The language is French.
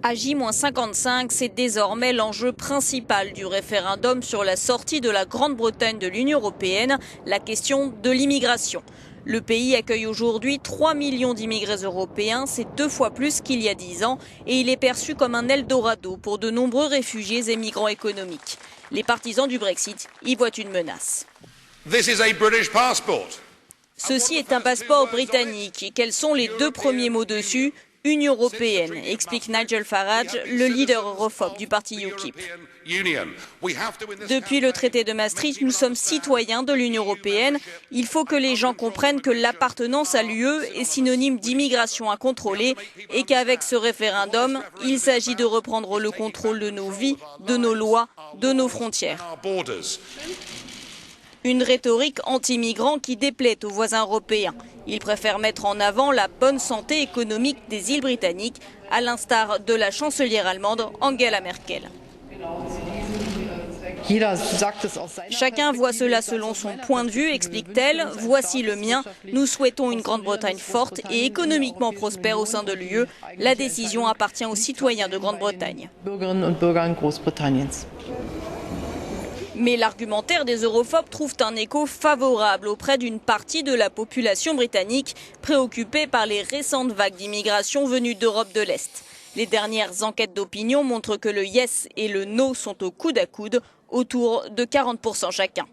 À J-55, c'est désormais l'enjeu principal du référendum sur la sortie de la Grande-Bretagne de l'Union européenne, la question de l'immigration. Le pays accueille aujourd'hui 3 millions d'immigrés européens, c'est 2 fois plus qu'il y a 10 ans, et il est perçu comme un Eldorado pour de nombreux réfugiés et migrants économiques. Les partisans du Brexit y voient une menace. Ceci est un passeport britannique. Et quels sont les 2 premiers mots dessus ? Union européenne, explique Nigel Farage, le leader europhobe du parti UKIP. Depuis le traité de Maastricht, nous sommes citoyens de l'Union européenne. Il faut que les gens comprennent que l'appartenance à l'UE est synonyme d'immigration incontrôlée et qu'avec ce référendum, il s'agit de reprendre le contrôle de nos vies, de nos lois, de nos frontières. Une rhétorique anti-migrants qui déplaît aux voisins européens. Ils préfèrent mettre en avant la bonne santé économique des îles britanniques, à l'instar de la chancelière allemande Angela Merkel. Chacun voit cela selon son point de vue, explique-t-elle. Voici le mien. Nous souhaitons une Grande-Bretagne forte et économiquement prospère au sein de l'UE. La décision appartient aux citoyens de Grande-Bretagne. Mais l'argumentaire des europhobes trouve un écho favorable auprès d'une partie de la population britannique préoccupée par les récentes vagues d'immigration venues d'Europe de l'Est. Les dernières enquêtes d'opinion montrent que le yes et le no sont au coude à coude, autour de 40% chacun.